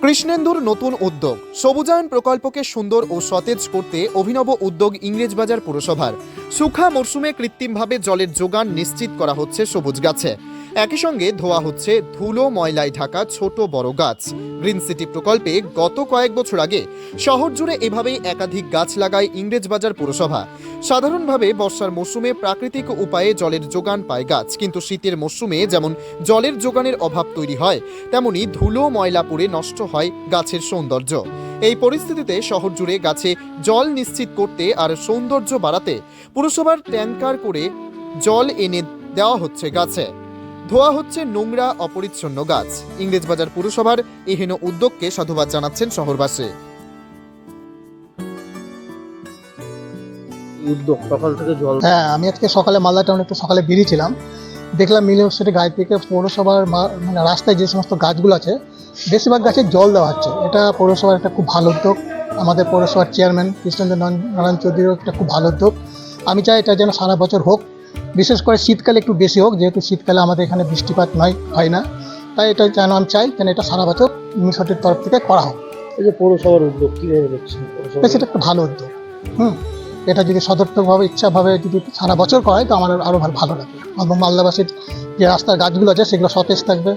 কৃষ্ণেন্দুর নতুন উদ্যোগ সবুজায়ন প্রকল্পকে সুন্দর ও সতেজ করতে অভিনব উদ্যোগ ইংরেজবাজার পুরসভার। শুখা মরশুমে কৃত্রিমভাবে জলের যোগান নিশ্চিত করা হচ্ছে সবুজ গাছে। একই সঙ্গে ধোয়া হচ্ছে ধুলো ময়লায় ঢাকা ছোট বড় গাছ। গ্রিন সিটি প্রকল্পে গত কয়েক বছর আগে শহর জুড়ে এভাবেই একাধিক গাছ লাগায় ইংরেজবাজার পুরসভা। সাধারণভাবে বর্ষার মরশুমে প্রাকৃতিক উপায়ে জলের যোগান পায় গাছ, কিন্তু শীতের মরশুমে যেমন জলের যোগানের অভাব তৈরি হয়, তেমনি ধুলো ময়লা পড়ে নষ্ট হয় গাছের সৌন্দর্য। এই পরিস্থিতিতে শহর জুড়ে গাছে জল নিশ্চিত করতে আর সৌন্দর্য বাড়াতে পুরসভার ট্যাঙ্কার করে জল এনে দেওয়া হচ্ছে গাছে। ধোয়া হচ্ছে নোংরা অপরিচ্ছন্ন গাছ। ইংরেজবাজার পুরসভার এহেন উদ্যোগকে সাধুবাদ জানাচ্ছেন শহরবাসী। উদ্যোগ সকাল থেকে জল। হ্যাঁ, আমি আজকে সকালে মালদা টাউনে একটু সকালে বেরিয়েছিলাম, দেখলাম মিল ইউনিভার্সিটি গায়ে থেকে পৌরসভার মানে রাস্তায় যে সমস্ত গাছগুলো আছে বেশিরভাগ গাছে জল দেওয়া হচ্ছে। এটা পৌরসভার একটা খুব ভালো উদ্যোগ। আমাদের পৌরসভার চেয়ারম্যান কৃষ্ণেন্দু নারায়ণ চৌধুরীর একটা খুব ভালো উদ্যোগ। আমি চাই এটা যেন সারা বছর হোক, বিশেষ করে শীতকালে একটু বেশি হোক, যেহেতু শীতকালে আমাদের এখানে বৃষ্টিপাত হয় না। তাই এটা যেন আমি চাই যেন এটা সারা বছর ইউনিভার্সিটির তরফ থেকে করা হোক। এই যে পৌরসভার উদ্যোগ কীভাবে দেখছেন? সেটা একটা ভালো উদ্যোগ। এটা যদি সদর্থকভাবে ইচ্ছাভাবে যদি সারা বছর করা হয় তো আমার আরও ভালো লাগে। এবং মালদাবাসীর যে রাস্তার গাছগুলো আছে সেগুলো সতেজ থাকবে।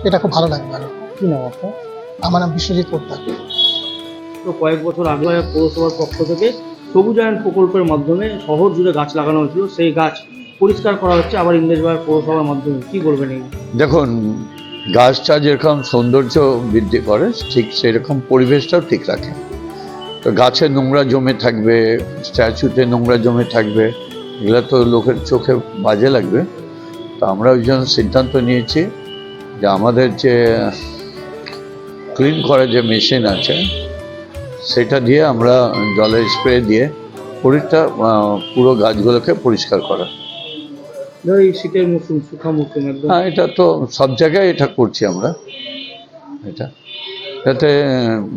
এটা খুব ভালো লাগবে। কী নাম আপনার? আমার নাম বিশ্বজিৎ পোদ্দার। তো কয়েক বছর আগে পৌরসভার পক্ষ থেকে সবুজায়ন প্রকল্পের মাধ্যমে শহর জুড়ে গাছ লাগানো হয়েছিল, সেই গাছ পরিষ্কার করা হচ্ছে আবার ইংরেজবাজার পৌরসভার মাধ্যমে। কী বলবেন এই? দেখুন, গাছটা যেরকম সৌন্দর্য বৃদ্ধি করে ঠিক সেরকম পরিবেশটাও ঠিক রাখে। তো গাছে নোংরা জমে থাকবে, স্ট্যাচুতে নোংরা জমে থাকবে, এগুলো তো লোকের চোখে বাজে লাগবে। তো আমরা ওই জন্য সিদ্ধান্ত নিয়েছি যে আমাদের যে ক্লিন করার যে মেশিন আছে সেটা দিয়ে আমরা জলের স্প্রে দিয়ে পুরো গাছগুলোকে পরিষ্কার করা। এই শীতের মৌসুম, শুখা মৌসুম একদম। হ্যাঁ, এটা তো সব জায়গায় এটা করছি আমরা, এটা যাতে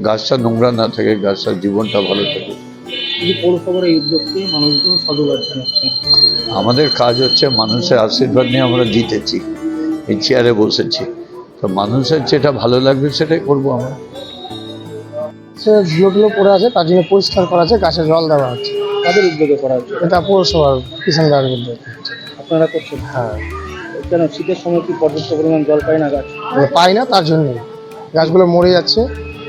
গাছটা নোংরা না থাকে, গাছটার জীবনটা ভালো থাকে। পৌরসভার এই উদ্যোগকে মানুষজন সাধুবাদ জানাচ্ছেন। আমাদের কাজ হচ্ছে মানুষের আশীর্বাদ নিয়ে আমরা জিতেছি, এই চেয়ারে বসেছি, তো মানুষের যেটা ভালো লাগবে সেটাই করবো আমরা। সে ধুলোগুলো পড়ে আছে, তার জন্য পরিষ্কার করা আছে, গাছে জল দেওয়া হচ্ছে। তাদের উদ্যোগে করা হচ্ছে? এটা পৌরসভার কিষানদার উদ্যোগ। আপনারা করছেন? হ্যাঁ। কেন শীতের সময় কি পর্যাপ্ত পরিমাণ জল পায় না গাছ? পাই না, তার জন্যই গাছগুলো মরে যাচ্ছে।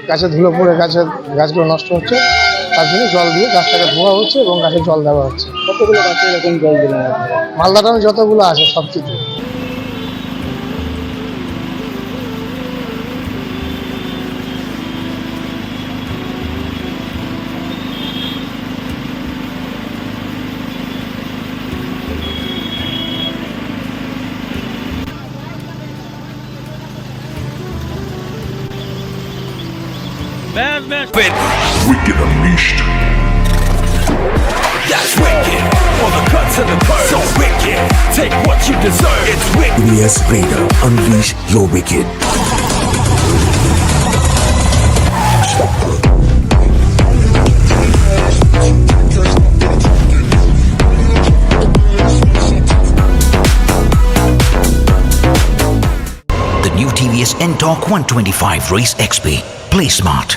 গাছে ধুলো পড়ে গাছগুলো নষ্ট হচ্ছে, তার জন্য জল দিয়ে গাছটাকে ধোয়া হচ্ছে এবং গাছে জল দেওয়া হচ্ছে। কতগুলো গাছে এরকম জল দিলেন আপনারা? মালদা টাউনে যতগুলো আছে সব কিছু। Wicked Unleashed. That's wicked. All the cuts and the curves. So wicked. Take what you deserve. It's wicked. Yes, Raider. Unleash your wicked. The new TVS N-Torque 125 Race XP. Play smart.